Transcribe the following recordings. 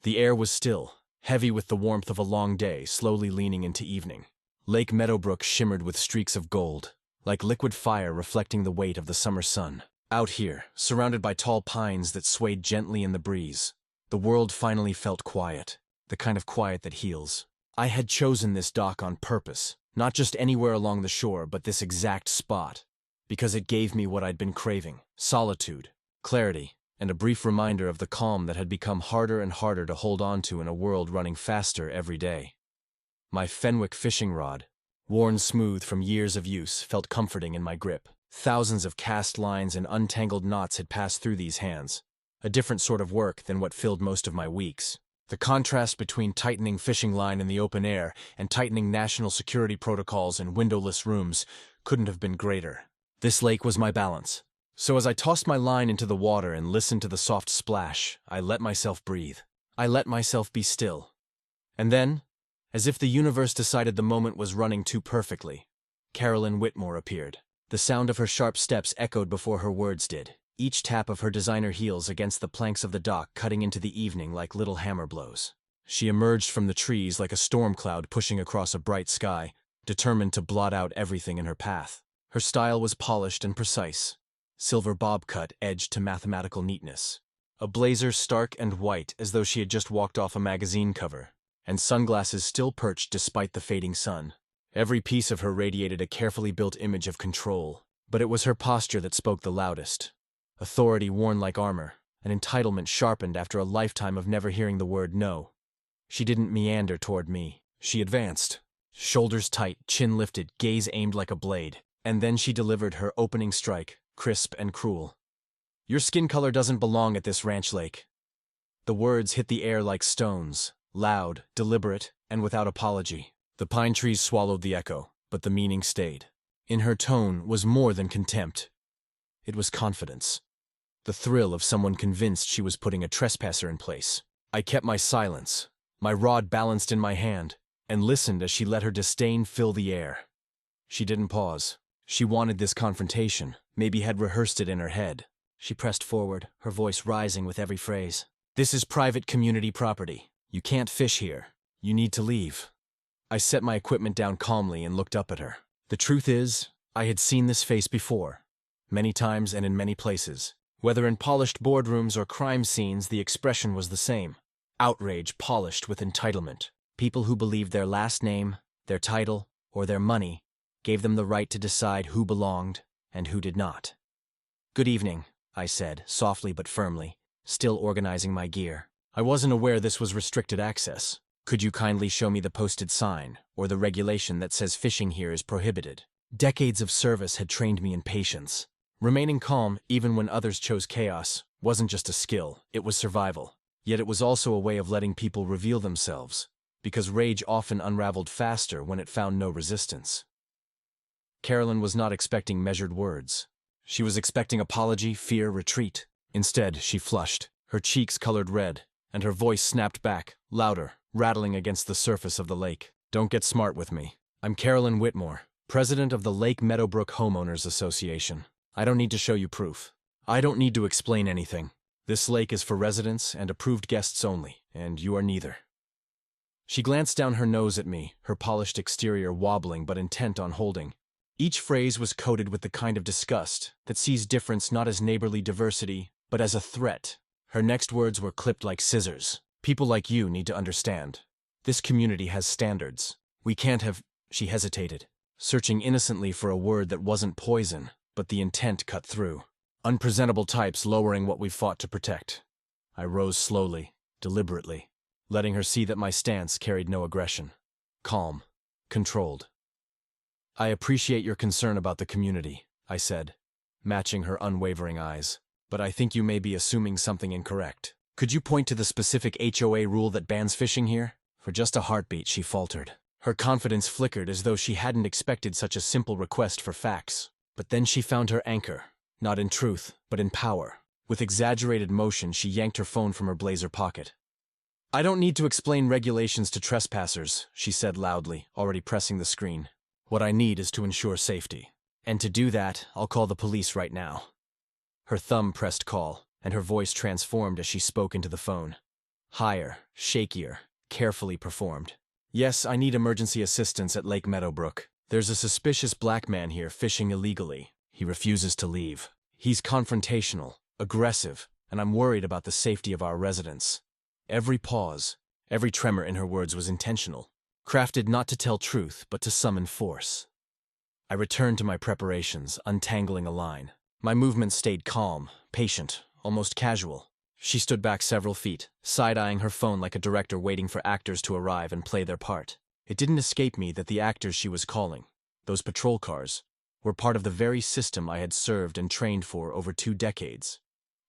The air was still, heavy with the warmth of a long day, slowly leaning into evening. Lake Meadowbrook shimmered with streaks of gold, like liquid fire reflecting the weight of the summer sun. Out here, surrounded by tall pines that swayed gently in the breeze, the world finally felt quiet, the kind of quiet that heals. I had chosen this dock on purpose, not just anywhere along the shore, but this exact spot, because it gave me what I'd been craving: solitude, clarity, and a brief reminder of the calm that had become harder and harder to hold on to in a world running faster every day. My Fenwick fishing rod, worn smooth from years of use, felt comforting in my grip. Thousands of cast lines and untangled knots had passed through these hands, a different sort of work than what filled most of my weeks. The contrast between tightening fishing line in the open air and tightening national security protocols in windowless rooms couldn't have been greater. This lake was my balance. So as I tossed my line into the water and listened to the soft splash, I let myself breathe. I let myself be still. And then, as if the universe decided the moment was running too perfectly, Carolyn Whitmore appeared. The sound of her sharp steps echoed before her words did, each tap of her designer heels against the planks of the dock cutting into the evening like little hammer blows. She emerged from the trees like a storm cloud pushing across a bright sky, determined to blot out everything in her path. Her style was polished and precise, silver bob cut edged to mathematical neatness, a blazer stark and white as though she had just walked off a magazine cover, and sunglasses still perched despite the fading sun. Every piece of her radiated a carefully built image of control, but it was her posture that spoke the loudest. Authority worn like armor, an entitlement sharpened after a lifetime of never hearing the word no. She didn't meander toward me. She advanced, shoulders tight, chin lifted, gaze aimed like a blade, and then she delivered her opening strike, crisp and cruel. "Your skin color doesn't belong at this ranch lake." The words hit the air like stones, loud, deliberate, and without apology. The pine trees swallowed the echo, but the meaning stayed. In her tone was more than contempt. It was confidence. The thrill of someone convinced she was putting a trespasser in place. I kept my silence, my rod balanced in my hand, and listened as she let her disdain fill the air. She didn't pause. She wanted this confrontation, maybe had rehearsed it in her head. She pressed forward, her voice rising with every phrase. "This is private community property. You can't fish here. You need to leave." I set my equipment down calmly and looked up at her. The truth is, I had seen this face before, many times and in many places. Whether in polished boardrooms or crime scenes, the expression was the same. Outrage polished with entitlement. People who believed their last name, their title, or their money gave them the right to decide who belonged and who did not. "Good evening," I said, softly but firmly, still organizing my gear. "I wasn't aware this was restricted access. Could you kindly show me the posted sign, or the regulation that says fishing here is prohibited?" Decades of service had trained me in patience. Remaining calm, even when others chose chaos, wasn't just a skill, it was survival. Yet it was also a way of letting people reveal themselves, because rage often unraveled faster when it found no resistance. Carolyn was not expecting measured words. She was expecting apology, fear, retreat. Instead, she flushed, her cheeks colored red, and her voice snapped back, louder, rattling against the surface of the lake. "Don't get smart with me. I'm Carolyn Whitmore, president of the Lake Meadowbrook Homeowners Association. I don't need to show you proof. I don't need to explain anything. This lake is for residents and approved guests only, and you are neither." She glanced down her nose at me, her polished exterior wobbling but intent on holding. Each phrase was coated with the kind of disgust that sees difference not as neighborly diversity, but as a threat. Her next words were clipped like scissors. "People like you need to understand. This community has standards. We can't have—" She hesitated, searching innocently for a word that wasn't poison, but the intent cut through. "Unpresentable types lowering what we've fought to protect." I rose slowly, deliberately, letting her see that my stance carried no aggression. Calm, controlled. "I appreciate your concern about the community," I said, matching her unwavering eyes. "But I think you may be assuming something incorrect. Could you point to the specific HOA rule that bans fishing here?" For just a heartbeat, she faltered. Her confidence flickered as though she hadn't expected such a simple request for facts. But then she found her anchor, not in truth, but in power. With exaggerated motion, she yanked her phone from her blazer pocket. "I don't need to explain regulations to trespassers," she said loudly, already pressing the screen. "What I need is to ensure safety. And to do that, I'll call the police right now." Her thumb pressed call, and her voice transformed as she spoke into the phone. Higher, shakier, carefully performed. Yes, I need emergency assistance at Lake Meadowbrook. There's a suspicious black man here fishing illegally. He refuses to leave. He's confrontational, aggressive, and I'm worried about the safety of our residents. Every pause, every tremor in her words was intentional, crafted not to tell truth, but to summon force. I returned to my preparations, untangling a line. My movements stayed calm, patient, almost casual. She stood back several feet, side-eyeing her phone like a director waiting for actors to arrive and play their part. It didn't escape me that the actors she was calling, those patrol cars, were part of the very system I had served and trained for over 2 decades.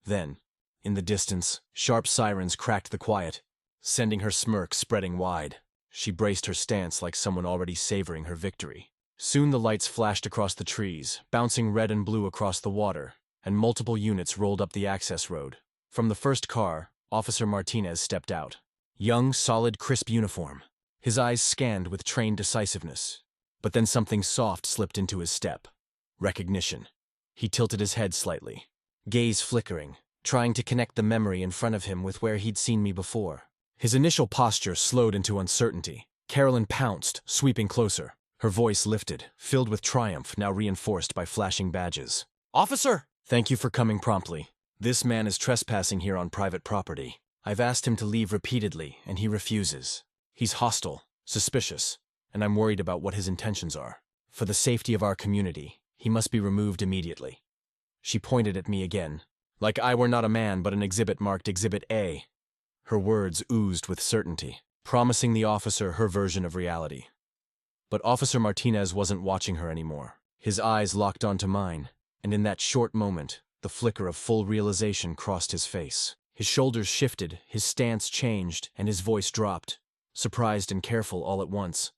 Then, in the distance, sharp sirens cracked the quiet, sending her smirk spreading wide. She braced her stance like someone already savoring her victory. Soon the lights flashed across the trees, bouncing red and blue across the water, and multiple units rolled up the access road. From the first car, Officer Martinez stepped out. Young, solid, crisp uniform. His eyes scanned with trained decisiveness. But then something soft slipped into his step. Recognition. He tilted his head slightly, gaze flickering, trying to connect the memory in front of him with where he'd seen me before. His initial posture slowed into uncertainty. Carolyn pounced, sweeping closer. Her voice lifted, filled with triumph, now reinforced by flashing badges. "Officer! Thank you for coming promptly. This man is trespassing here on private property. I've asked him to leave repeatedly, and he refuses. He's hostile, suspicious, and I'm worried about what his intentions are. For the safety of our community, he must be removed immediately." She pointed at me again, like I were not a man but an exhibit marked Exhibit A. Her words oozed with certainty, promising the officer her version of reality. But Officer Martinez wasn't watching her anymore. His eyes locked onto mine, and in that short moment, the flicker of full realization crossed his face. His shoulders shifted, his stance changed, and his voice dropped, surprised and careful all at once.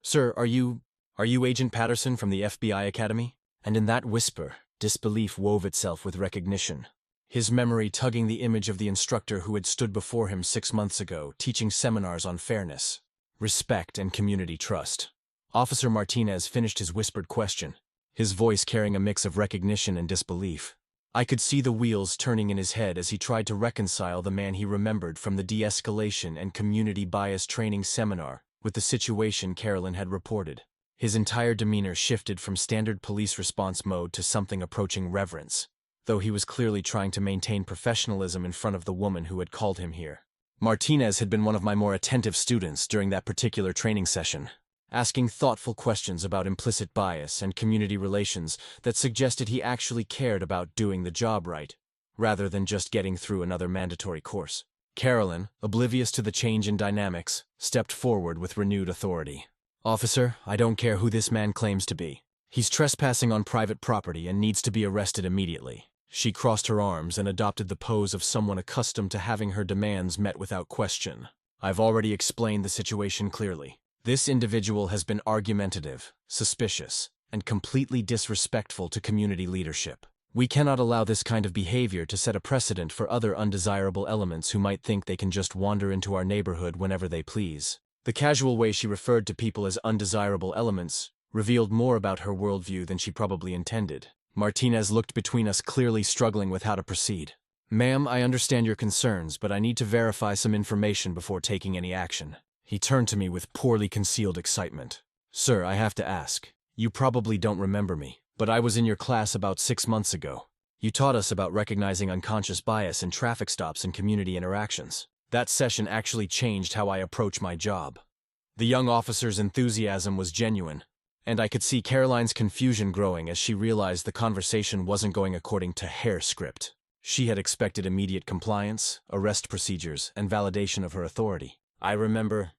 "Sir, are you Agent Patterson from the FBI Academy?" And in that whisper, disbelief wove itself with recognition. His memory tugging the image of the instructor who had stood before him 6 months ago, teaching seminars on fairness, respect, and community trust. Officer Martinez finished his whispered question, his voice carrying a mix of recognition and disbelief. I could see the wheels turning in his head as he tried to reconcile the man he remembered from the de-escalation and community bias training seminar with the situation Carolyn had reported. His entire demeanor shifted from standard police response mode to something approaching reverence, though he was clearly trying to maintain professionalism in front of the woman who had called him here. Martinez had been one of my more attentive students during that particular training session, asking thoughtful questions about implicit bias and community relations that suggested he actually cared about doing the job right, rather than just getting through another mandatory course. Carolyn, oblivious to the change in dynamics, stepped forward with renewed authority. "Officer, I don't care who this man claims to be. He's trespassing on private property and needs to be arrested immediately." She crossed her arms and adopted the pose of someone accustomed to having her demands met without question. "I've already explained the situation clearly. This individual has been argumentative, suspicious, and completely disrespectful to community leadership. We cannot allow this kind of behavior to set a precedent for other undesirable elements who might think they can just wander into our neighborhood whenever they please." The casual way she referred to people as undesirable elements revealed more about her worldview than she probably intended. Martinez looked between us, clearly struggling with how to proceed. "Ma'am, I understand your concerns, but I need to verify some information before taking any action." He turned to me with poorly concealed excitement. "Sir, I have to ask. You probably don't remember me, but I was in your class about 6 months ago. You taught us about recognizing unconscious bias in traffic stops and community interactions. That session actually changed how I approach my job." The young officer's enthusiasm was genuine, and I could see Caroline's confusion growing as she realized the conversation wasn't going according to her script. She had expected immediate compliance, arrest procedures, and validation of her authority. "I remember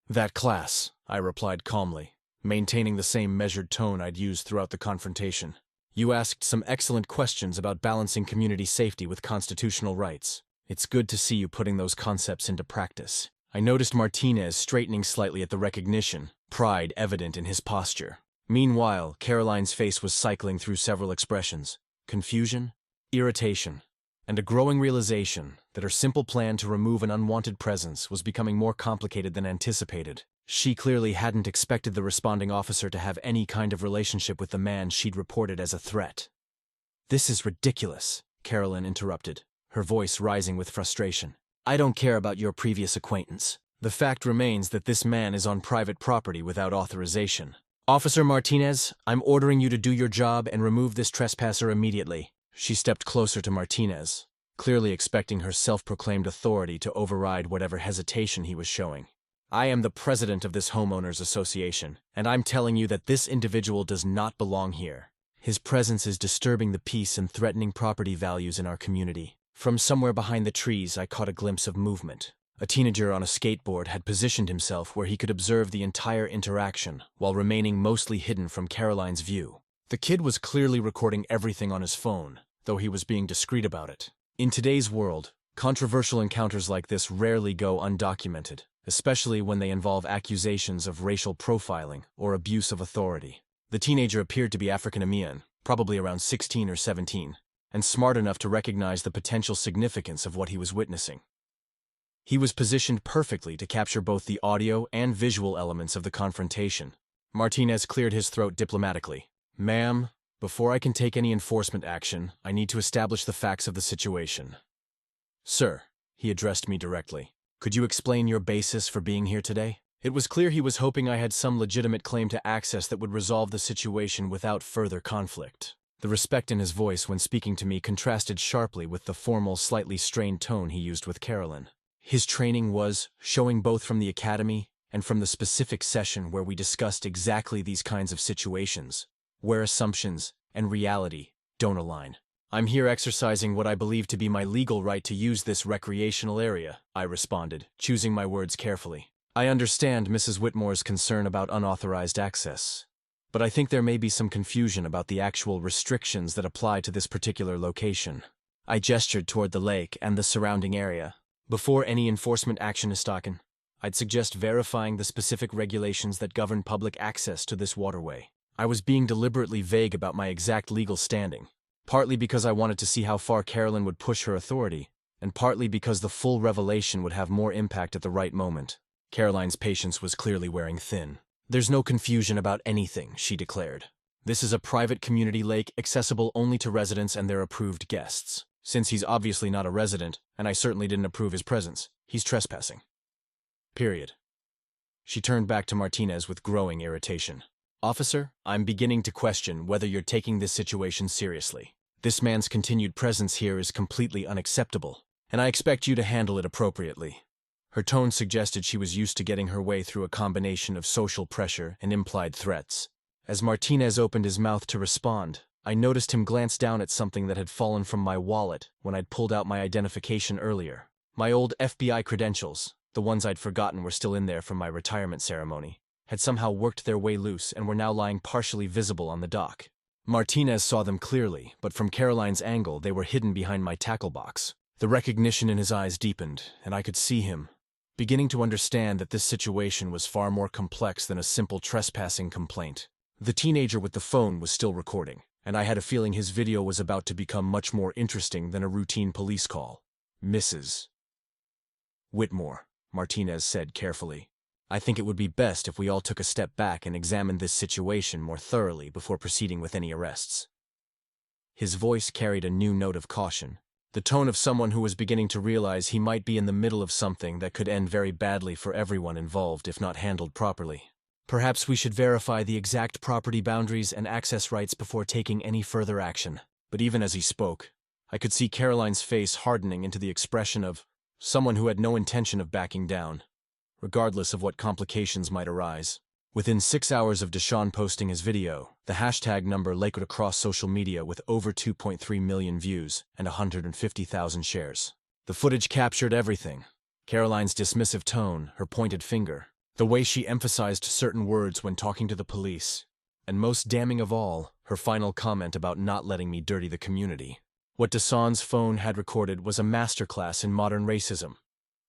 that class," I replied calmly, maintaining the same measured tone I'd used throughout the confrontation. "You asked some excellent questions about balancing community safety with constitutional rights. It's good to see you putting those concepts into practice." I noticed Martinez straightening slightly at the recognition, pride evident in his posture. Meanwhile, Caroline's face was cycling through several expressions: confusion, irritation, and a growing realization that her simple plan to remove an unwanted presence was becoming more complicated than anticipated. She clearly hadn't expected the responding officer to have any kind of relationship with the man she'd reported as a threat. "This is ridiculous," Carolyn interrupted, her voice rising with frustration. I don't care about your previous acquaintance. The fact remains that this man is on private property without authorization. Officer Martinez, I'm ordering you to do your job and remove this trespasser immediately. She stepped closer to Martinez, clearly expecting her self-proclaimed authority to override whatever hesitation he was showing. I am the president of this homeowners association, and I'm telling you that this individual does not belong here. His presence is disturbing the peace and threatening property values in our community. From somewhere behind the trees, I caught a glimpse of movement. A teenager on a skateboard had positioned himself where he could observe the entire interaction while remaining mostly hidden from Caroline's view. The kid was clearly recording everything on his phone, though he was being discreet about it. In today's world, controversial encounters like this rarely go undocumented, especially when they involve accusations of racial profiling or abuse of authority. The teenager appeared to be African American, probably around 16 or 17, and smart enough to recognize the potential significance of what he was witnessing. He was positioned perfectly to capture both the audio and visual elements of the confrontation. Martinez cleared his throat diplomatically. Ma'am, before I can take any enforcement action, I need to establish the facts of the situation. Sir, he addressed me directly. Could you explain your basis for being here today? It was clear he was hoping I had some legitimate claim to access that would resolve the situation without further conflict. The respect in his voice when speaking to me contrasted sharply with the formal, slightly strained tone he used with Caroline. His training was showing both from the academy and from the specific session where we discussed exactly these kinds of situations, where assumptions and reality don't align. I'm here exercising what I believe to be my legal right to use this recreational area, I responded, choosing my words carefully. I understand Mrs. Whitmore's concern about unauthorized access, but I think there may be some confusion about the actual restrictions that apply to this particular location. I gestured toward the lake and the surrounding area. Before any enforcement action is taken, I'd suggest verifying the specific regulations that govern public access to this waterway. I was being deliberately vague about my exact legal standing, partly because I wanted to see how far Caroline would push her authority, and partly because the full revelation would have more impact at the right moment. Caroline's patience was clearly wearing thin. There's no confusion about anything, she declared. This is a private community lake accessible only to residents and their approved guests. Since he's obviously not a resident, and I certainly didn't approve his presence, he's trespassing. Period. She turned back to Martinez with growing irritation. Officer, I'm beginning to question whether you're taking this situation seriously. This man's continued presence here is completely unacceptable, and I expect you to handle it appropriately. Her tone suggested she was used to getting her way through a combination of social pressure and implied threats. As Martinez opened his mouth to respond, I noticed him glance down at something that had fallen from my wallet when I'd pulled out my identification earlier. My old FBI credentials, the ones I'd forgotten were still in there from my retirement ceremony, had somehow worked their way loose and were now lying partially visible on the dock. Martinez saw them clearly, but from Caroline's angle they were hidden behind my tackle box. The recognition in his eyes deepened, and I could see him, beginning to understand that this situation was far more complex than a simple trespassing complaint. The teenager with the phone was still recording, and I had a feeling his video was about to become much more interesting than a routine police call. Mrs. Whitmore, Martinez said carefully. I think it would be best if we all took a step back and examined this situation more thoroughly before proceeding with any arrests. His voice carried a new note of caution, the tone of someone who was beginning to realize he might be in the middle of something that could end very badly for everyone involved if not handled properly. Perhaps we should verify the exact property boundaries and access rights before taking any further action. But even as he spoke, I could see Caroline's face hardening into the expression of someone who had no intention of backing down, regardless of what complications might arise. Within 6 hours of Deshaun posting his video, the hashtag number leaked across social media with over 2.3 million views and 150,000 shares. The footage captured everything. Caroline's dismissive tone, her pointed finger, the way she emphasized certain words when talking to the police, and most damning of all, her final comment about not letting me dirty the community. What Deshaun's phone had recorded was a masterclass in modern racism,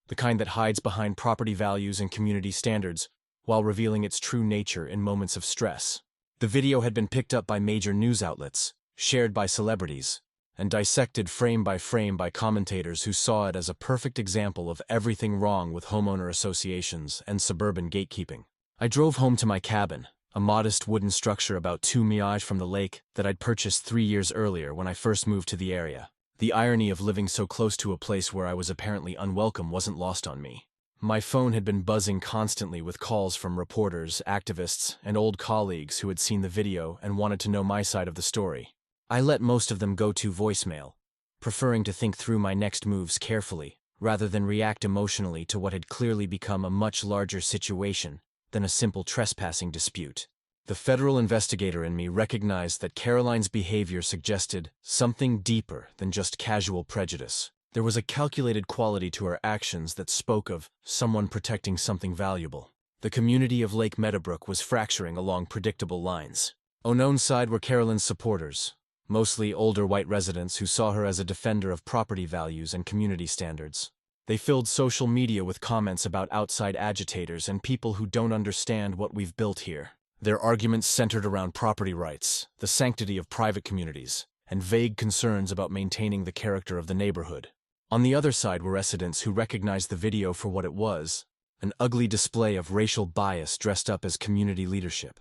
the kind that hides behind property values and community standards while revealing its true nature in moments of stress. The video had been picked up by major news outlets, shared by celebrities, and dissected frame by commentators who saw it as a perfect example of everything wrong with homeowner associations and suburban gatekeeping. I drove home to my cabin, a modest wooden structure about 2 miles from the lake that I'd purchased 3 years earlier when I first moved to the area. The The irony of living so close to a place where I was apparently unwelcome wasn't lost on me. My phone had been buzzing constantly with calls from reporters, activists, and old colleagues who had seen the video and wanted to know my side of the story. I let most of them go to voicemail, preferring to think through my next moves carefully, rather than react emotionally to what had clearly become a much larger situation than a simple trespassing dispute. The federal investigator in me recognized that Caroline's behavior suggested something deeper than just casual prejudice. There was a calculated quality to her actions that spoke of someone protecting something valuable. The community of Lake Meadowbrook was fracturing along predictable lines. On one side were Caroline's supporters, mostly older white residents who saw her as a defender of property values and community standards. They filled social media with comments about outside agitators and people who don't understand what we've built here. Their arguments centered around property rights, the sanctity of private communities, and vague concerns about maintaining the character of the neighborhood. On the other side were residents who recognized the video for what it was, an ugly display of racial bias dressed up as community leadership.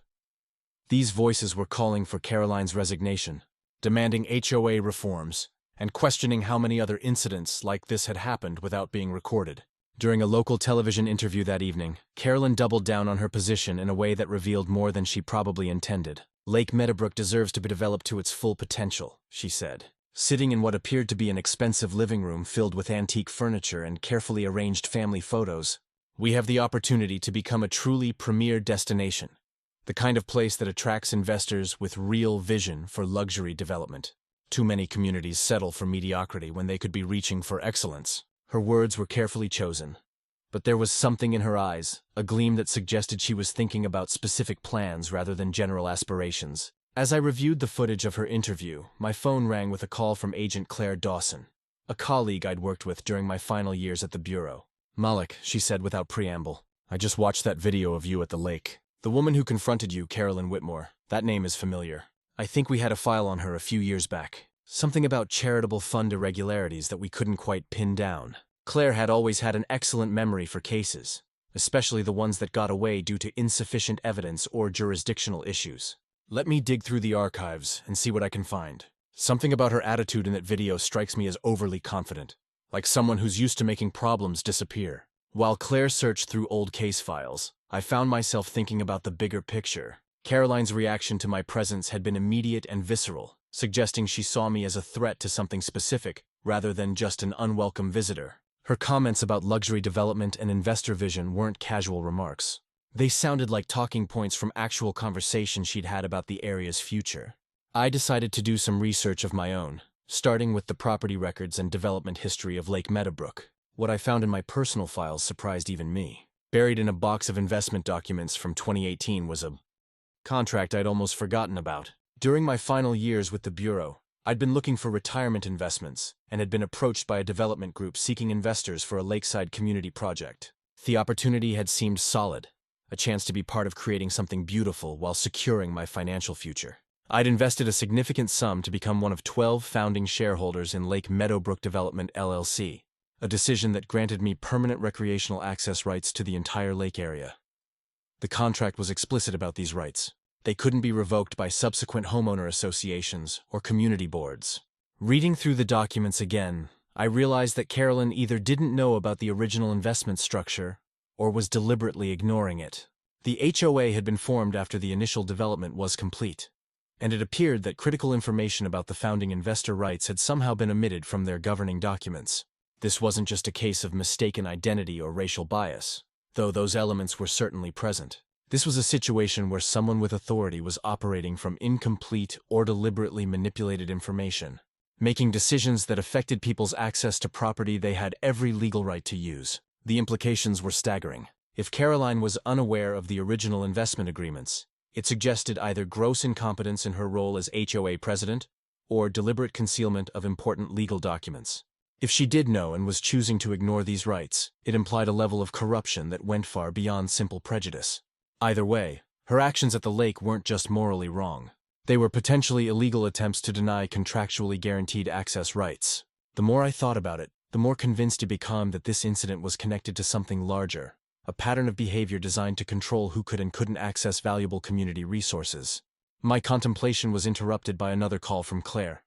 These voices were calling for Caroline's resignation, demanding HOA reforms, and questioning how many other incidents like this had happened without being recorded. During a local television interview that evening, Caroline doubled down on her position in a way that revealed more than she probably intended. Lake Meadowbrook deserves to be developed to its full potential, she said. Sitting in what appeared to be an expensive living room filled with antique furniture and carefully arranged family photos, we have the opportunity to become a truly premier destination, the kind of place that attracts investors with real vision for luxury development. Too many communities settle for mediocrity when they could be reaching for excellence. Her words were carefully chosen, but there was something in her eyes, a gleam that suggested she was thinking about specific plans rather than general aspirations. As I reviewed the footage of her interview, my phone rang with a call from Agent Claire Dawson, a colleague I'd worked with during my final years at the Bureau. "Malik," she said without preamble, "I just watched that video of you at the lake. The woman who confronted you, Carolyn Whitmore, that name is familiar. I think we had a file on her a few years back. Something about charitable fund irregularities that we couldn't quite pin down." Claire had always had an excellent memory for cases, especially the ones that got away due to insufficient evidence or jurisdictional issues. "Let me dig through the archives and see what I can find. Something about her attitude in that video strikes me as overly confident, like someone who's used to making problems disappear." While Claire searched through old case files, I found myself thinking about the bigger picture. Caroline's reaction to my presence had been immediate and visceral, suggesting she saw me as a threat to something specific rather than just an unwelcome visitor. Her comments about luxury development and investor vision weren't casual remarks. They sounded like talking points from actual conversations she'd had about the area's future. I decided to do some research of my own, starting with the property records and development history of Lake Meadowbrook. What I found in my personal files surprised even me. Buried in a box of investment documents from 2018 was a contract I'd almost forgotten about. During my final years with the Bureau, I'd been looking for retirement investments and had been approached by a development group seeking investors for a lakeside community project. The opportunity had seemed solid, a chance to be part of creating something beautiful while securing my financial future. I'd invested a significant sum to become one of 12 founding shareholders in Lake Meadowbrook Development LLC, a decision that granted me permanent recreational access rights to the entire lake area. The contract was explicit about these rights. They couldn't be revoked by subsequent homeowner associations or community boards. Reading through the documents again, I realized that Carolyn either didn't know about the original investment structure or was deliberately ignoring it. The HOA had been formed after the initial development was complete, and it appeared that critical information about the founding investor rights had somehow been omitted from their governing documents. This wasn't just a case of mistaken identity or racial bias, though those elements were certainly present. This was a situation where someone with authority was operating from incomplete or deliberately manipulated information, making decisions that affected people's access to property they had every legal right to use. The implications were staggering. If Caroline was unaware of the original investment agreements, it suggested either gross incompetence in her role as HOA president or deliberate concealment of important legal documents. If she did know and was choosing to ignore these rights, it implied a level of corruption that went far beyond simple prejudice. Either way, her actions at the lake weren't just morally wrong. They were potentially illegal attempts to deny contractually guaranteed access rights. The more I thought about it, the more convinced I became that this incident was connected to something larger, a pattern of behavior designed to control who could and couldn't access valuable community resources. My contemplation was interrupted by another call from Claire.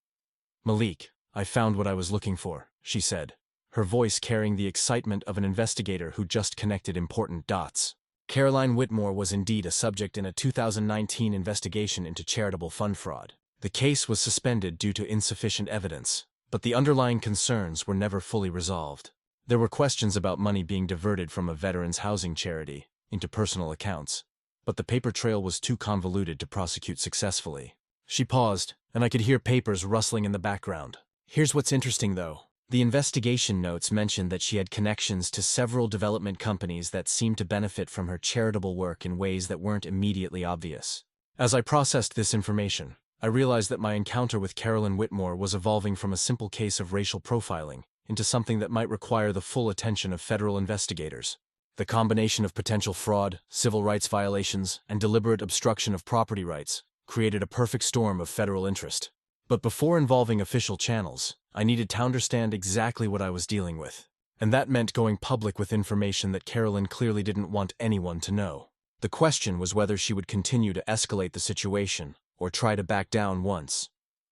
"Malik, I found what I was looking for, she said, her voice carrying the excitement of an investigator who just connected important dots. Caroline Whitmore was indeed a subject in a 2019 investigation into charitable fund fraud. The case was suspended due to insufficient evidence, but the underlying concerns were never fully resolved. There were questions about money being diverted from a veterans' housing charity into personal accounts, but the paper trail was too convoluted to prosecute successfully. She paused, and I could hear papers rustling in the background. Here's what's interesting, though. The investigation notes mentioned that she had connections to several development companies that seemed to benefit from her charitable work in ways that weren't immediately obvious. As I processed this information, I realized that my encounter with Carolyn Whitmore was evolving from a simple case of racial profiling into something that might require the full attention of federal investigators. The combination of potential fraud, civil rights violations, and deliberate obstruction of property rights created a perfect storm of federal interest. But before involving official channels, I needed to understand exactly what I was dealing with. And that meant going public with information that Carolyn clearly didn't want anyone to know. The question was whether she would continue to escalate the situation or try to back down once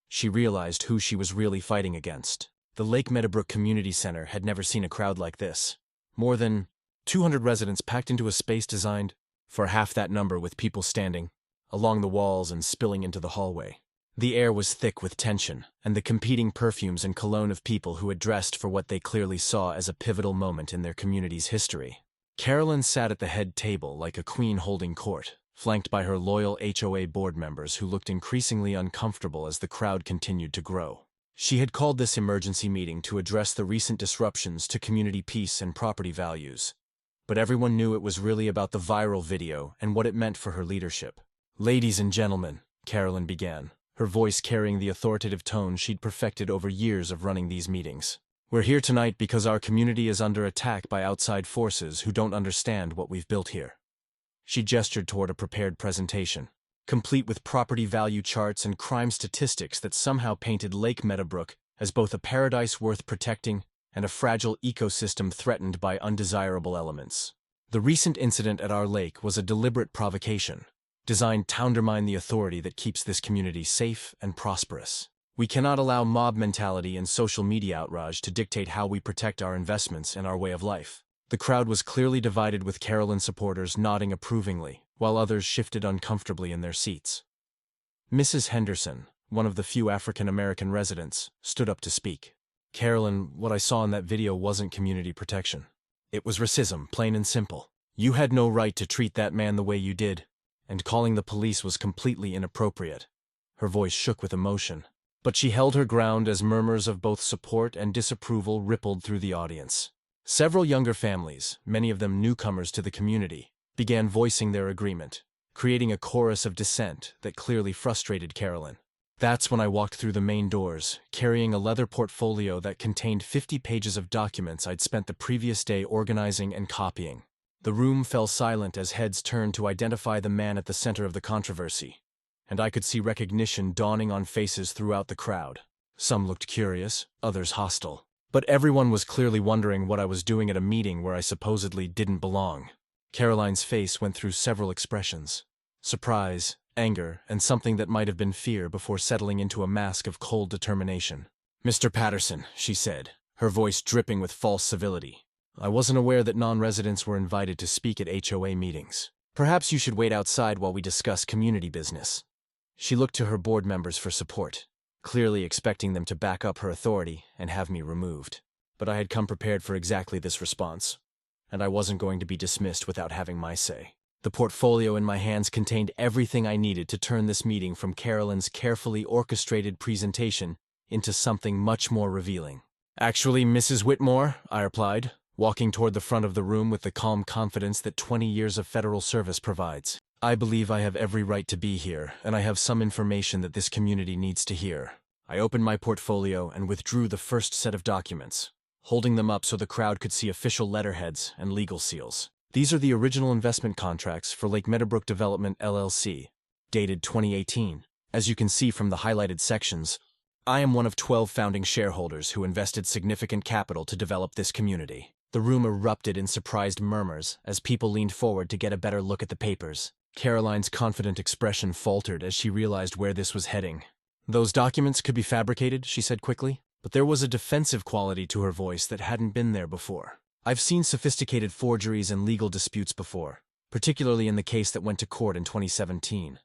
she realized who she was really fighting against. The Lake Meadowbrook Community Center had never seen a crowd like this. More than 200 residents packed into a space designed for half that number, with people standing along the walls and spilling into the hallway. The air was thick with tension, and the competing perfumes and cologne of people who had dressed for what they clearly saw as a pivotal moment in their community's history. Carolyn sat at the head table like a queen holding court, flanked by her loyal HOA board members who looked increasingly uncomfortable as the crowd continued to grow. She had called this emergency meeting to address the recent disruptions to community peace and property values. But everyone knew it was really about the viral video and what it meant for her leadership. "Ladies and gentlemen," Carolyn began, her voice carrying the authoritative tone she'd perfected over years of running these meetings. "We're here tonight because our community is under attack by outside forces who don't understand what we've built here." She gestured toward a prepared presentation, complete with property value charts and crime statistics that somehow painted Lake Meadowbrook as both a paradise worth protecting and a fragile ecosystem threatened by undesirable elements. The recent incident at our lake was a deliberate provocation, designed to undermine the authority that keeps this community safe and prosperous. We cannot allow mob mentality and social media outrage to dictate how we protect our investments and our way of life. The crowd was clearly divided, with Carolyn supporters nodding approvingly, while others shifted uncomfortably in their seats. Mrs. Henderson, one of the few African-American residents, stood up to speak. "Carolyn, what I saw in that video wasn't community protection. It was racism, plain and simple. You had no right to treat that man the way you did, and calling the police was completely inappropriate." Her voice shook with emotion, but she held her ground as murmurs of both support and disapproval rippled through the audience. Several younger families, many of them newcomers to the community, began voicing their agreement, creating a chorus of dissent that clearly frustrated Carolyn. That's when I walked through the main doors, carrying a leather portfolio that contained 50 pages of documents I'd spent the previous day organizing and copying. The room fell silent as heads turned to identify the man at the center of the controversy, and I could see recognition dawning on faces throughout the crowd. Some looked curious, others hostile, but everyone was clearly wondering what I was doing at a meeting where I supposedly didn't belong. Caroline's face went through several expressions: surprise, anger, and something that might have been fear before settling into a mask of cold determination. "Mr. Patterson," she said, her voice dripping with false civility, "I wasn't aware that non-residents were invited to speak at HOA meetings. Perhaps you should wait outside while we discuss community business." She looked to her board members for support, clearly expecting them to back up her authority and have me removed. But I had come prepared for exactly this response, and I wasn't going to be dismissed without having my say. The portfolio in my hands contained everything I needed to turn this meeting from Carolyn's carefully orchestrated presentation into something much more revealing. "Actually, Mrs. Whitmore," I replied, walking toward the front of the room with the calm confidence that 20 years of federal service provides, "I believe I have every right to be here, and I have some information that this community needs to hear." I opened my portfolio and withdrew the first set of documents, holding them up so the crowd could see official letterheads and legal seals. "These are the original investment contracts for Lake Meadowbrook Development LLC, dated 2018. As you can see from the highlighted sections, I am one of 12 founding shareholders who invested significant capital to develop this community." The room erupted in surprised murmurs as people leaned forward to get a better look at the papers. Caroline's confident expression faltered as she realized where this was heading. "Those documents could be fabricated," she said quickly. but there was a defensive quality to her voice that hadn't been there before. I've seen sophisticated forgeries and legal disputes before, particularly in the case that went to court in 2017.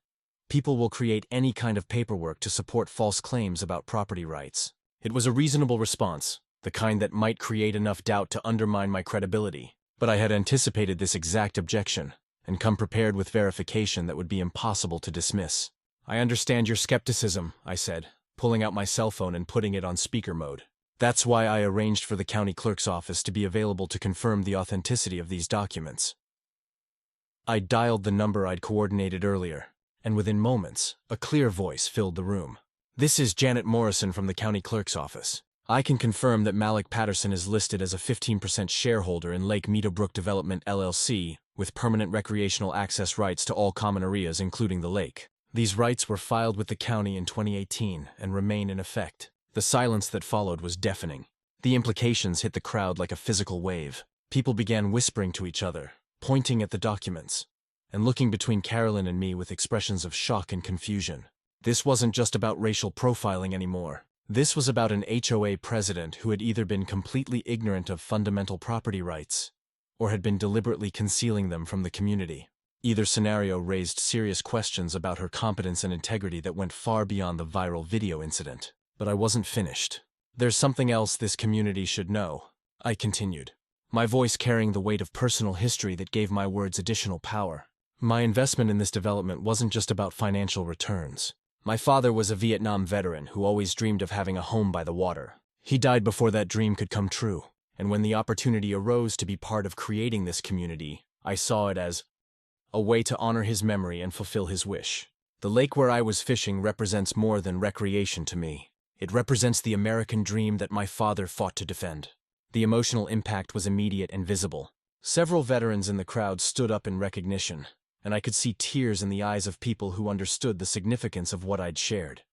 People will create any kind of paperwork to support false claims about property rights. It was a reasonable response, the kind that might create enough doubt to undermine my credibility. But I had anticipated this exact objection, and come prepared with verification that would be impossible to dismiss. "I understand your skepticism," I said, pulling out my cell phone and putting it on speaker mode. "That's why I arranged for the county clerk's office to be available to confirm the authenticity of these documents." I dialed the number I'd coordinated earlier, and within moments, a clear voice filled the room. "This is Janet Morrison from the county clerk's office. I can confirm that Malik Patterson is listed as a 15% shareholder in Lake Meadowbrook Development LLC, with permanent recreational access rights to all common areas including the lake. These rights were filed with the county in 2018 and remain in effect." The silence that followed was deafening. The implications hit the crowd like a physical wave. People began whispering to each other, pointing at the documents, and looking between Carolyn and me with expressions of shock and confusion. This wasn't just about racial profiling anymore. This was about an HOA president who had either been completely ignorant of fundamental property rights, or had been deliberately concealing them from the community. Either scenario raised serious questions about her competence and integrity that went far beyond the viral video incident. But I wasn't finished. "There's something else this community should know," I continued, my voice carrying the weight of personal history that gave my words additional power. "My investment in this development wasn't just about financial returns. My father was a Vietnam veteran who always dreamed of having a home by the water. He died before that dream could come true, and when the opportunity arose to be part of creating this community, I saw it as a way to honor his memory and fulfill his wish. The lake where I was fishing represents more than recreation to me. It represents the American dream that my father fought to defend." The emotional impact was immediate and visible. Several veterans in the crowd stood up in recognition, and I could see tears in the eyes of people who understood the significance of what I'd shared.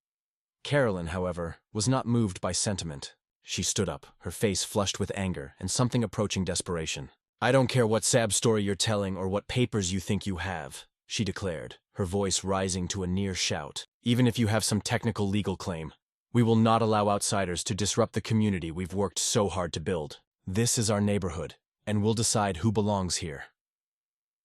Carolyn, however, was not moved by sentiment. She stood up, her face flushed with anger and something approaching desperation. "I don't care what sad story you're telling or what papers you think you have," she declared, her voice rising to a near shout. "Even if you have some technical legal claim, we will not allow outsiders to disrupt the community we've worked so hard to build. This is our neighborhood, and we'll decide who belongs here."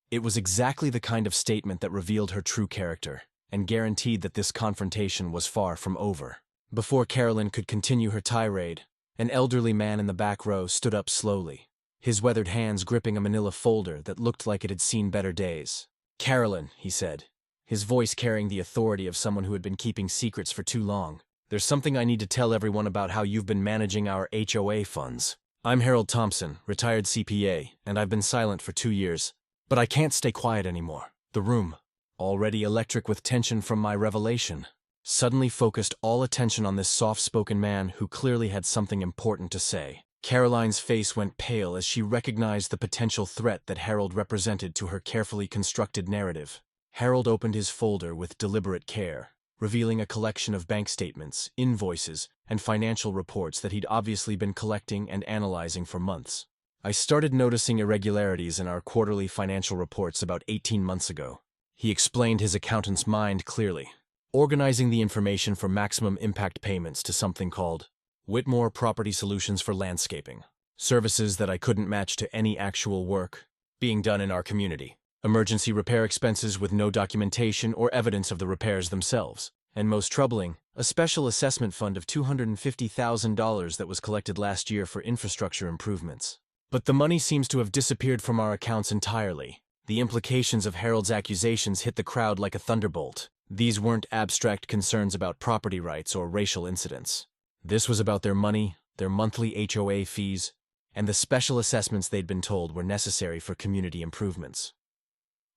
It was exactly the kind of statement that revealed her true character, and guaranteed that this confrontation was far from over. Before Carolyn could continue her tirade, an elderly man in the back row stood up slowly, his weathered hands gripping a manila folder that looked like it had seen better days. "Carolyn," he said, his voice carrying the authority of someone who had been keeping secrets for too long, "there's something I need to tell everyone about how you've been managing our HOA funds. I'm Harold Thompson, retired CPA, and I've been silent for 2 years. But I can't stay quiet anymore." The room, already electric with tension from my revelation, suddenly focused all attention on this soft-spoken man who clearly had something important to say. Caroline's face went pale as she recognized the potential threat that Harold represented to her carefully constructed narrative. Harold opened his folder with deliberate care, revealing a collection of bank statements, invoices, and financial reports that he'd obviously been collecting and analyzing for months. "I started noticing irregularities in our quarterly financial reports about 18 months ago." He explained his accountant's mind clearly, organizing the information for maximum impact payments to something called Whitmore Property Solutions for Landscaping, services that I couldn't match to any actual work being done in our community. Emergency repair expenses with no documentation or evidence of the repairs themselves. And most troubling, a special assessment fund of $250,000 that was collected last year for infrastructure improvements. But the money seems to have disappeared from our accounts entirely. The implications of Harold's accusations hit the crowd like a thunderbolt. These weren't abstract concerns about property rights or racial incidents. This was about their money, their monthly HOA fees, and the special assessments they'd been told were necessary for community improvements.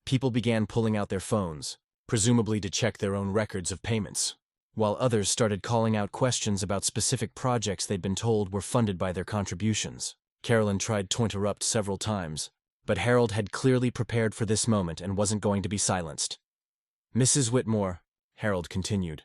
People began pulling out their phones, presumably to check their own records of payments, while others started calling out questions about specific projects they'd been told were funded by their contributions. Carolyn tried to interrupt several times, but Harold had clearly prepared for this moment and wasn't going to be silenced. "Mrs. Whitmore," Harold continued,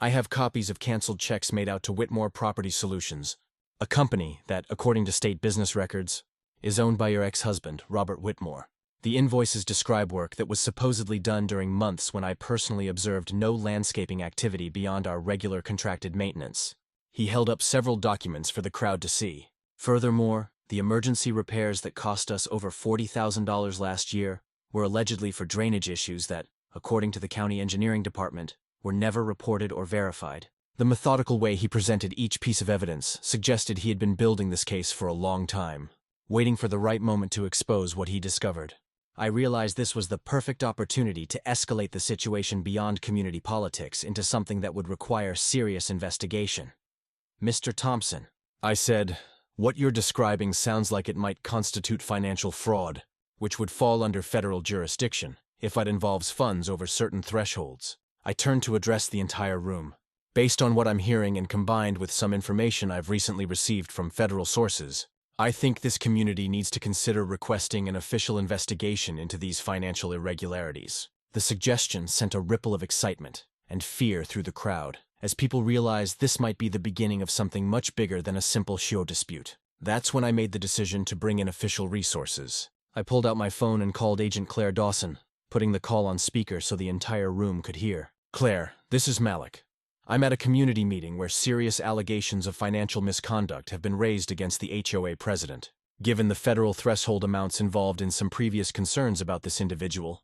"I have copies of canceled checks made out to Whitmore Property Solutions, a company that, according to state business records, is owned by your ex-husband, Robert Whitmore. The invoices describe work that was supposedly done during months when I personally observed no landscaping activity beyond our regular contracted maintenance." He held up several documents for the crowd to see. Furthermore, the emergency repairs that cost us over $40,000 last year were allegedly for drainage issues that, according to the county engineering department, were never reported or verified. The methodical way he presented each piece of evidence suggested he had been building this case for a long time, waiting for the right moment to expose what he discovered. I realized this was the perfect opportunity to escalate the situation beyond community politics into something that would require serious investigation. "Mr. Thompson," I said, "what you're describing sounds like it might constitute financial fraud, which would fall under federal jurisdiction if it involves funds over certain thresholds." I turned to address the entire room. "Based on what I'm hearing and combined with some information I've recently received from federal sources, I think this community needs to consider requesting an official investigation into these financial irregularities." The suggestion sent a ripple of excitement and fear through the crowd, as people realized this might be the beginning of something much bigger than a simple show dispute. That's when I made the decision to bring in official resources. I pulled out my phone and called Agent Claire Dawson, putting the call on speaker so the entire room could hear. "Claire, this is Malik. I'm at a community meeting where serious allegations of financial misconduct have been raised against the HOA president. Given the federal threshold amounts involved in some previous concerns about this individual,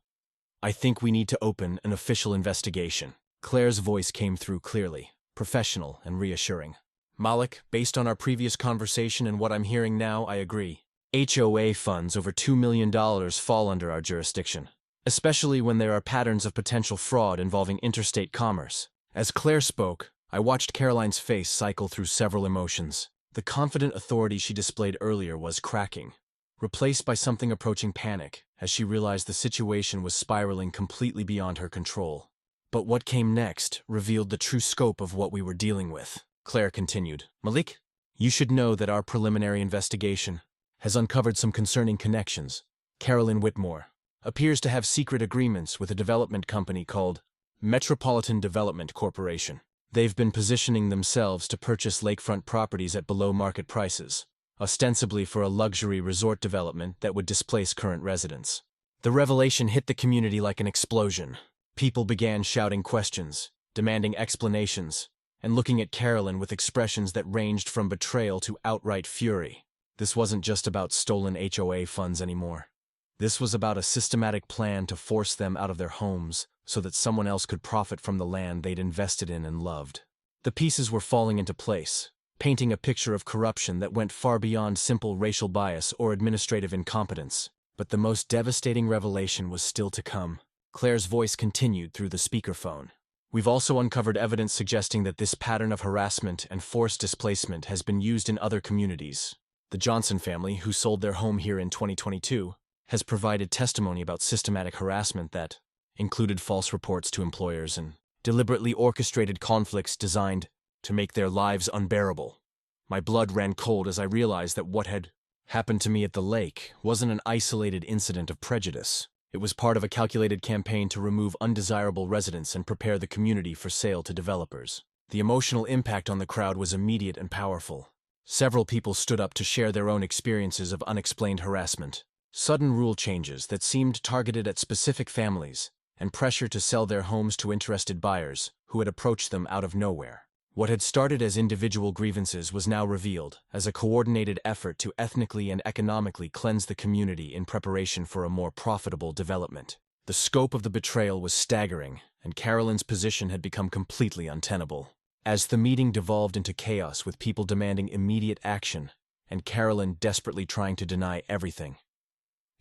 I think we need to open an official investigation." Claire's voice came through clearly, professional and reassuring. "Malik, based on our previous conversation and what I'm hearing now, I agree. HOA funds over $2 million fall under our jurisdiction, especially when there are patterns of potential fraud involving interstate commerce." As Claire spoke, I watched Caroline's face cycle through several emotions. The confident authority she displayed earlier was cracking, replaced by something approaching panic, as she realized the situation was spiraling completely beyond her control. But what came next revealed the true scope of what we were dealing with. Claire continued, "Malik, you should know that our preliminary investigation has uncovered some concerning connections. Carolyn Whitmore appears to have secret agreements with a development company called Metropolitan Development Corporation. They've been positioning themselves to purchase lakefront properties at below-market prices, ostensibly for a luxury resort development that would displace current residents." The revelation hit the community like an explosion. People began shouting questions, demanding explanations, and looking at Carolyn with expressions that ranged from betrayal to outright fury. This wasn't just about stolen HOA funds anymore. This was about a systematic plan to force them out of their homes so that someone else could profit from the land they'd invested in and loved. The pieces were falling into place, painting a picture of corruption that went far beyond simple racial bias or administrative incompetence. But the most devastating revelation was still to come. Claire's voice continued through the speakerphone. "We've also uncovered evidence suggesting that this pattern of harassment and forced displacement has been used in other communities. The Johnson family, who sold their home here in 2022, has provided testimony about systematic harassment that included false reports to employers and deliberately orchestrated conflicts designed to make their lives unbearable." My blood ran cold as I realized that what had happened to me at the lake wasn't an isolated incident of prejudice. It was part of a calculated campaign to remove undesirable residents and prepare the community for sale to developers. The emotional impact on the crowd was immediate and powerful. Several people stood up to share their own experiences of unexplained harassment, sudden rule changes that seemed targeted at specific families, and pressure to sell their homes to interested buyers who had approached them out of nowhere. What had started as individual grievances was now revealed as a coordinated effort to ethnically and economically cleanse the community in preparation for a more profitable development. The scope of the betrayal was staggering, and Carolyn's position had become completely untenable. As the meeting devolved into chaos with people demanding immediate action, and Carolyn desperately trying to deny everything,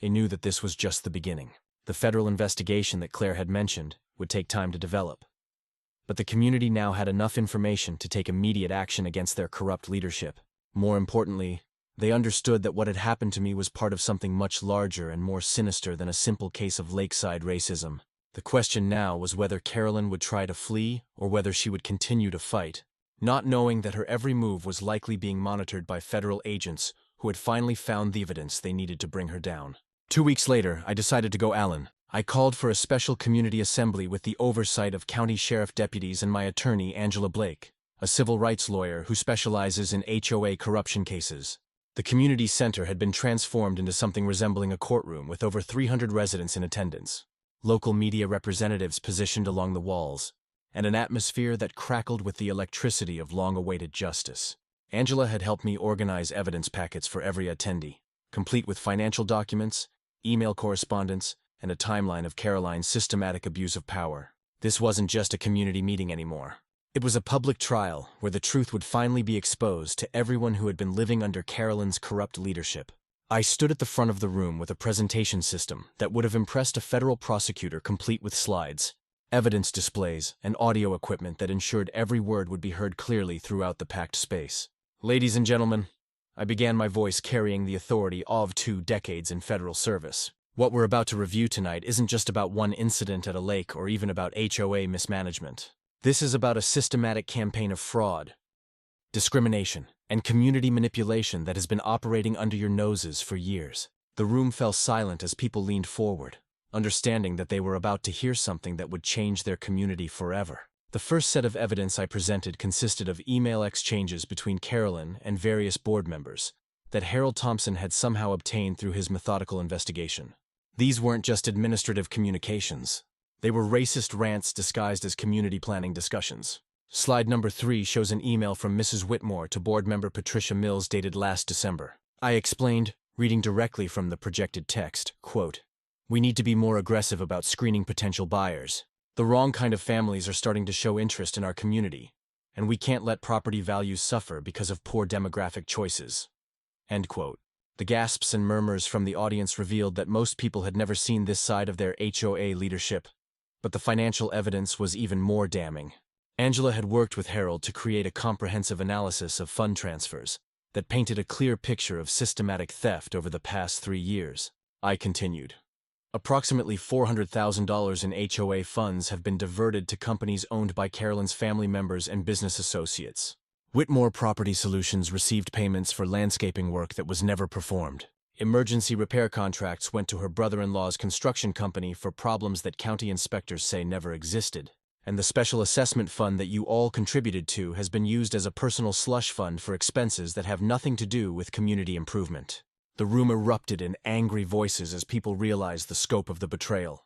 I knew that this was just the beginning. The federal investigation that Claire had mentioned would take time to develop. But the community now had enough information to take immediate action against their corrupt leadership. More importantly, they understood that what had happened to me was part of something much larger and more sinister than a simple case of lakeside racism. The question now was whether Carolyn would try to flee or whether she would continue to fight, not knowing that her every move was likely being monitored by federal agents who had finally found the evidence they needed to bring her down. 2 weeks later, I decided to go Allen. I called for a special community assembly with the oversight of county sheriff deputies and my attorney, Angela Blake, a civil rights lawyer who specializes in HOA corruption cases. The community center had been transformed into something resembling a courtroom with over 300 residents in attendance. Local media representatives positioned along the walls, and an atmosphere that crackled with the electricity of long-awaited justice. Angela had helped me organize evidence packets for every attendee, complete with financial documents, email correspondence, and a timeline of Caroline's systematic abuse of power. This wasn't just a community meeting anymore. It was a public trial where the truth would finally be exposed to everyone who had been living under Caroline's corrupt leadership. I stood at the front of the room with a presentation system that would have impressed a federal prosecutor, complete with slides, evidence displays, and audio equipment that ensured every word would be heard clearly throughout the packed space. Ladies and gentlemen, I began, my voice carrying the authority of 2 decades in federal service. What we're about to review tonight isn't just about one incident at a lake or even about HOA mismanagement. This is about a systematic campaign of fraud, discrimination, and community manipulation that has been operating under your noses for years. The room fell silent as people leaned forward, understanding that they were about to hear something that would change their community forever. The first set of evidence I presented consisted of email exchanges between Caroline and various board members that Harold Thompson had somehow obtained through his methodical investigation. These weren't just administrative communications. They were racist rants disguised as community planning discussions. Slide number 3 shows an email from Mrs. Whitmore to board member Patricia Mills dated last December. I explained, reading directly from the projected text, quote, "We need to be more aggressive about screening potential buyers. The wrong kind of families are starting to show interest in our community, and we can't let property values suffer because of poor demographic choices." End quote. The gasps and murmurs from the audience revealed that most people had never seen this side of their HOA leadership, but the financial evidence was even more damning. Angela had worked with Harold to create a comprehensive analysis of fund transfers that painted a clear picture of systematic theft over the past 3 years. I continued. Approximately $400,000 in HOA funds have been diverted to companies owned by Caroline's family members and business associates. Whitmore Property Solutions received payments for landscaping work that was never performed. Emergency repair contracts went to her brother-in-law's construction company for problems that county inspectors say never existed. And the special assessment fund that you all contributed to has been used as a personal slush fund for expenses that have nothing to do with community improvement. The room erupted in angry voices as people realized the scope of the betrayal.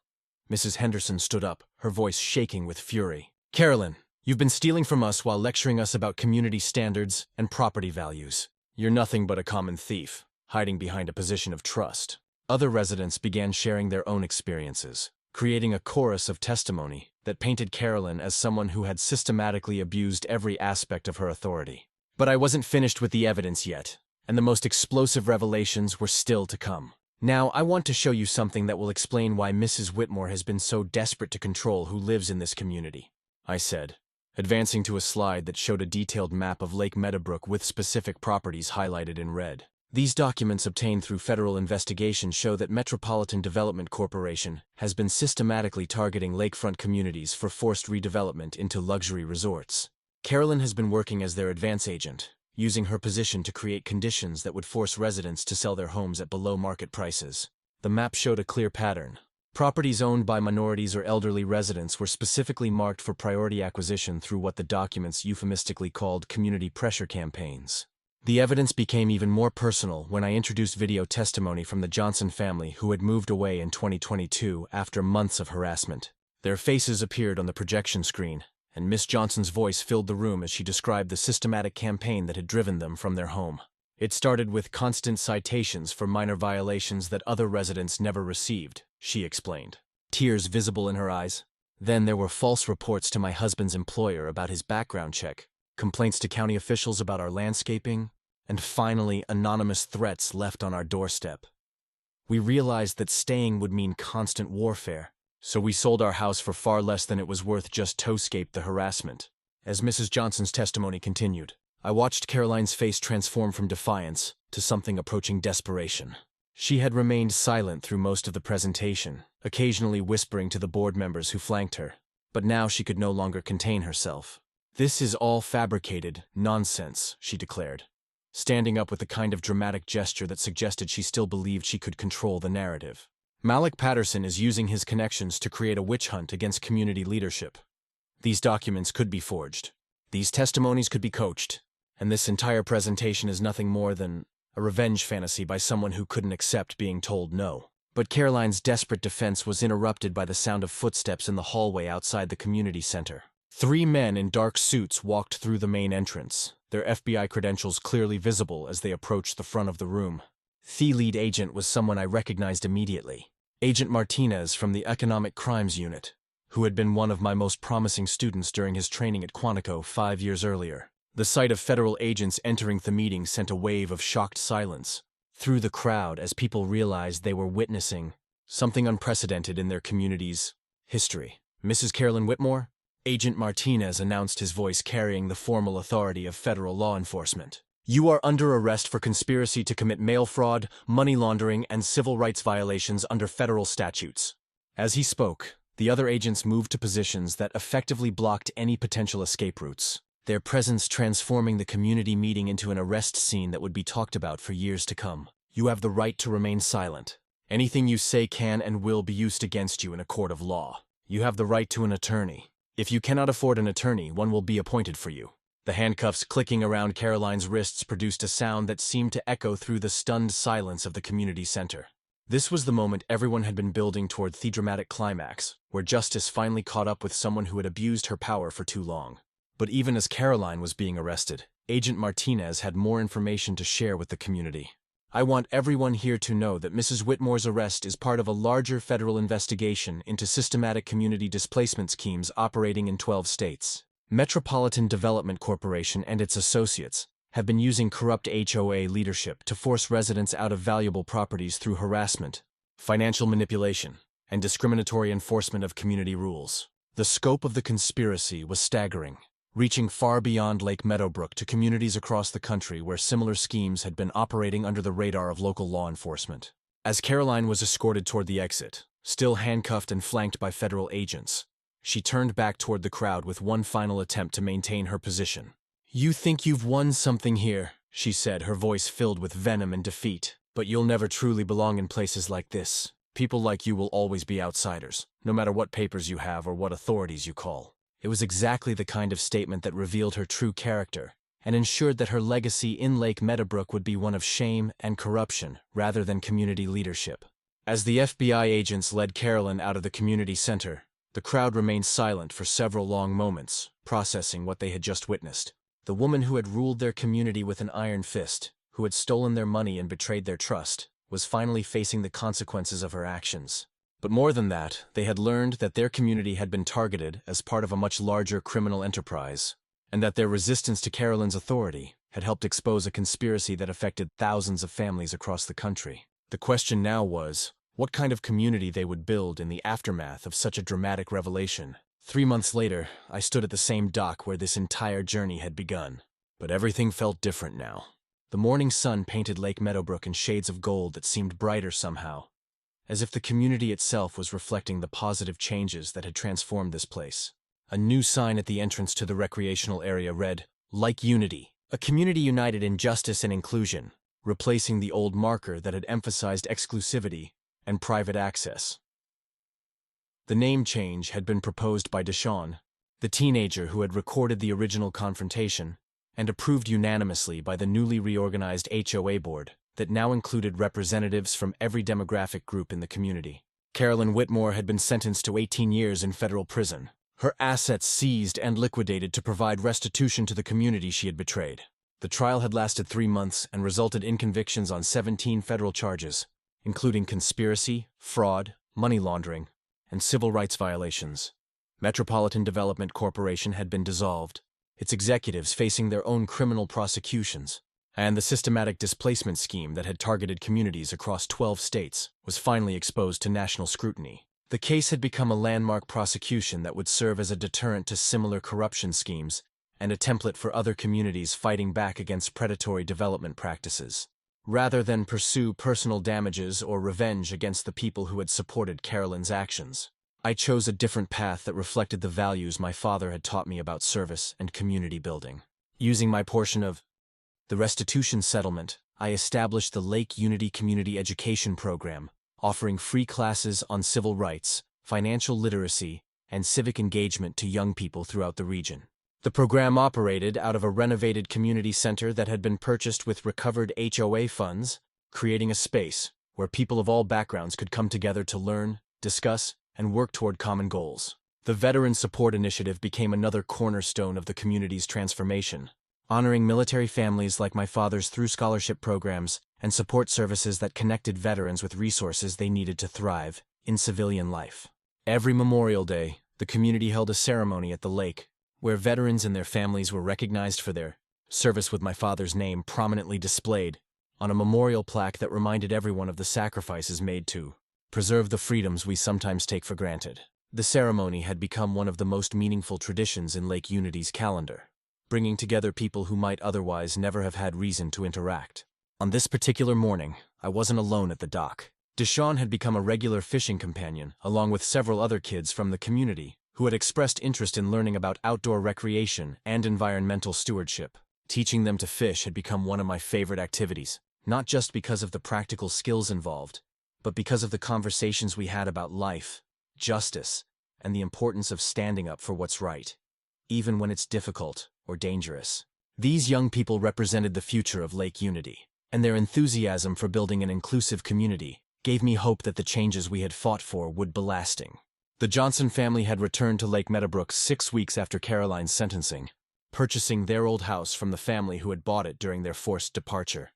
Mrs. Henderson stood up, her voice shaking with fury. "Caroline, you've been stealing from us while lecturing us about community standards and property values. You're nothing but a common thief, hiding behind a position of trust." Other residents began sharing their own experiences, creating a chorus of testimony that painted Caroline as someone who had systematically abused every aspect of her authority. But I wasn't finished with the evidence yet, and the most explosive revelations were still to come. Now, I want to show you something that will explain why Mrs. Whitmore has been so desperate to control who lives in this community, I said, advancing to a slide that showed a detailed map of Lake Meadowbrook with specific properties highlighted in red. These documents obtained through federal investigation show that Metropolitan Development Corporation has been systematically targeting lakefront communities for forced redevelopment into luxury resorts. Caroline has been working as their advance agent, using her position to create conditions that would force residents to sell their homes at below-market prices. The map showed a clear pattern. Properties owned by minorities or elderly residents were specifically marked for priority acquisition through what the documents euphemistically called community pressure campaigns. The evidence became even more personal when I introduced video testimony from the Johnson family who had moved away in 2022 after months of harassment. Their faces appeared on the projection screen, and Miss Johnson's voice filled the room as she described the systematic campaign that had driven them from their home. It started with constant citations for minor violations that other residents never received, she explained, tears visible in her eyes. Then there were false reports to my husband's employer about his background check, complaints to county officials about our landscaping, and finally anonymous threats left on our doorstep. We realized that staying would mean constant warfare, so we sold our house for far less than it was worth just to escape the harassment. As Mrs. Johnson's testimony continued, I watched Caroline's face transform from defiance to something approaching desperation. She had remained silent through most of the presentation, occasionally whispering to the board members who flanked her, but now she could no longer contain herself. "This is all fabricated nonsense," she declared, standing up with a kind of dramatic gesture that suggested she still believed she could control the narrative. "Malik Patterson is using his connections to create a witch hunt against community leadership. These documents could be forged. These testimonies could be coached. And this entire presentation is nothing more than a revenge fantasy by someone who couldn't accept being told no." But Caroline's desperate defense was interrupted by the sound of footsteps in the hallway outside the community center. Three men in dark suits walked through the main entrance, their FBI credentials clearly visible as they approached the front of the room. The lead agent was someone I recognized immediately. Agent Martinez from the Economic Crimes Unit, who had been one of my most promising students during his training at Quantico 5 years earlier. The sight of federal agents entering the meeting sent a wave of shocked silence through the crowd as people realized they were witnessing something unprecedented in their community's history. "Mrs. Carolyn Whitmore?" Agent Martinez announced, his voice carrying the formal authority of federal law enforcement. "You are under arrest for conspiracy to commit mail fraud, money laundering, and civil rights violations under federal statutes." As he spoke, the other agents moved to positions that effectively blocked any potential escape routes, their presence transforming the community meeting into an arrest scene that would be talked about for years to come. "You have the right to remain silent. Anything you say can and will be used against you in a court of law. You have the right to an attorney. If you cannot afford an attorney, one will be appointed for you." The handcuffs clicking around Caroline's wrists produced a sound that seemed to echo through the stunned silence of the community center. This was the moment everyone had been building toward, the dramatic climax, where justice finally caught up with someone who had abused her power for too long. But even as Caroline was being arrested, Agent Martinez had more information to share with the community. "I want everyone here to know that Mrs. Whitmore's arrest is part of a larger federal investigation into systematic community displacement schemes operating in 12 states. Metropolitan Development Corporation and its associates have been using corrupt HOA leadership to force residents out of valuable properties through harassment, financial manipulation, and discriminatory enforcement of community rules." The scope of the conspiracy was staggering, reaching far beyond Lake Meadowbrook to communities across the country where similar schemes had been operating under the radar of local law enforcement. As Caroline was escorted toward the exit, still handcuffed and flanked by federal agents, she turned back toward the crowd with one final attempt to maintain her position. "You think you've won something here," she said, her voice filled with venom and defeat. "But you'll never truly belong in places like this. People like you will always be outsiders, no matter what papers you have or what authorities you call." It was exactly the kind of statement that revealed her true character and ensured that her legacy in Lake Meadowbrook would be one of shame and corruption rather than community leadership. As the FBI agents led Carolyn out of the community center, the crowd remained silent for several long moments, processing what they had just witnessed. The woman who had ruled their community with an iron fist, who had stolen their money and betrayed their trust, was finally facing the consequences of her actions. But more than that, they had learned that their community had been targeted as part of a much larger criminal enterprise, and that their resistance to Carolyn's authority had helped expose a conspiracy that affected thousands of families across the country. The question now was, what kind of community they would build in the aftermath of such a dramatic revelation. 3 months later, I stood at the same dock where this entire journey had begun. But everything felt different now. The morning sun painted Lake Meadowbrook in shades of gold that seemed brighter somehow, as if the community itself was reflecting the positive changes that had transformed this place. A new sign at the entrance to the recreational area read, "Like Unity, a community united in justice and inclusion," replacing the old marker that had emphasized exclusivity and private access. The name change had been proposed by Deshawn, the teenager who had recorded the original confrontation, and approved unanimously by the newly reorganized HOA board that now included representatives from every demographic group in the community. Carolyn Whitmore had been sentenced to 18 years in federal prison, her assets seized and liquidated to provide restitution to the community she had betrayed. The trial had lasted 3 months and resulted in convictions on 17 federal charges, including conspiracy, fraud, money laundering, and civil rights violations. Metropolitan Development Corporation had been dissolved, its executives facing their own criminal prosecutions, and the systematic displacement scheme that had targeted communities across 12 states was finally exposed to national scrutiny. The case had become a landmark prosecution that would serve as a deterrent to similar corruption schemes and a template for other communities fighting back against predatory development practices. Rather than pursue personal damages or revenge against the people who had supported Carolyn's actions, I chose a different path that reflected the values my father had taught me about service and community building. Using my portion of the restitution settlement, I established the Lake Unity Community Education Program, offering free classes on civil rights, financial literacy, and civic engagement to young people throughout the region. The program operated out of a renovated community center that had been purchased with recovered HOA funds, creating a space where people of all backgrounds could come together to learn, discuss, and work toward common goals. The Veteran Support Initiative became another cornerstone of the community's transformation, honoring military families like my father's through scholarship programs and support services that connected veterans with resources they needed to thrive in civilian life. Every Memorial Day, the community held a ceremony at the lake, where veterans and their families were recognized for their service, with my father's name prominently displayed on a memorial plaque that reminded everyone of the sacrifices made to preserve the freedoms we sometimes take for granted. The ceremony had become one of the most meaningful traditions in Lake Unity's calendar, bringing together people who might otherwise never have had reason to interact. On this particular morning, I wasn't alone at the dock. Deshaun had become a regular fishing companion, along with several other kids from the community who had expressed interest in learning about outdoor recreation and environmental stewardship. Teaching them to fish had become one of my favorite activities, not just because of the practical skills involved, but because of the conversations we had about life, justice, and the importance of standing up for what's right, even when it's difficult or dangerous. These young people represented the future of Lake Unity, and their enthusiasm for building an inclusive community gave me hope that the changes we had fought for would be lasting. The Johnson family had returned to Lake Meadowbrook 6 weeks after Caroline's sentencing, purchasing their old house from the family who had bought it during their forced departure.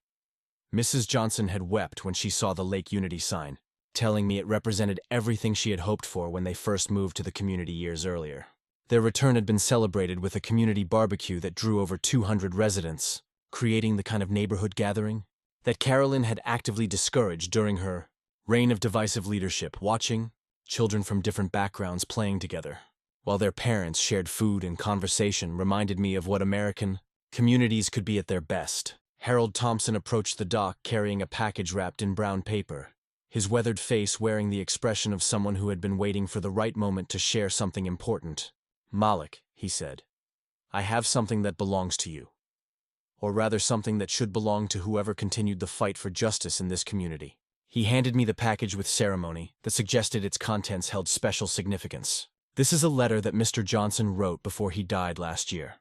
Mrs. Johnson had wept when she saw the Lake Unity sign, telling me it represented everything she had hoped for when they first moved to the community years earlier. Their return had been celebrated with a community barbecue that drew over 200 residents, creating the kind of neighborhood gathering that Carolyn had actively discouraged during her reign of divisive leadership, watching children from different backgrounds playing together, while their parents shared food and conversation, reminded me of what American communities could be at their best. Harold Thompson approached the dock carrying a package wrapped in brown paper, his weathered face wearing the expression of someone who had been waiting for the right moment to share something important. "Malik," he said, "I have something that belongs to you. Or rather something that should belong to whoever continued the fight for justice in this community." He handed me the package with ceremony that suggested its contents held special significance. "This is a letter that Mr. Johnson wrote before he died last year.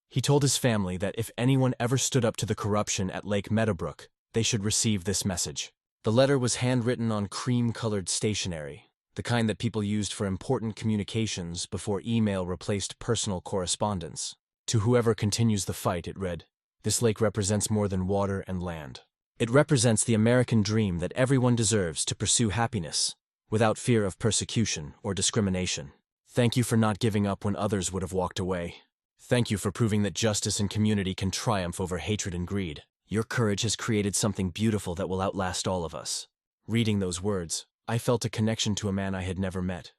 He told his family that if anyone ever stood up to the corruption at Lake Meadowbrook, they should receive this message." The letter was handwritten on cream-colored stationery, the kind that people used for important communications before email replaced personal correspondence. To whoever continues the fight, it read, "This lake represents more than water and land. It represents the American dream that everyone deserves to pursue happiness, without fear of persecution or discrimination. Thank you for not giving up when others would have walked away. Thank you for proving that justice and community can triumph over hatred and greed. Your courage has created something beautiful that will outlast all of us." Reading those words, I felt a connection to a man I had never met,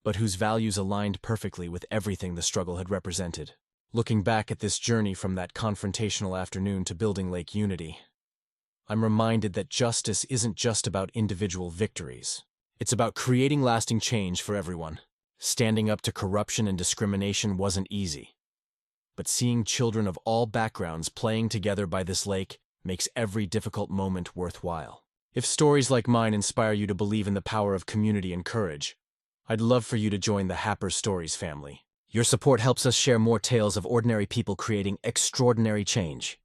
but whose values aligned perfectly with everything the struggle had represented. Looking back at this journey from that confrontational afternoon to building Lake Unity, I'm reminded that justice isn't just about individual victories. It's about creating lasting change for everyone. Standing up to corruption and discrimination wasn't easy, but seeing children of all backgrounds playing together by this lake makes every difficult moment worthwhile. If stories like mine inspire you to believe in the power of community and courage, I'd love for you to join the Happer Stories family. Your support helps us share more tales of ordinary people creating extraordinary change.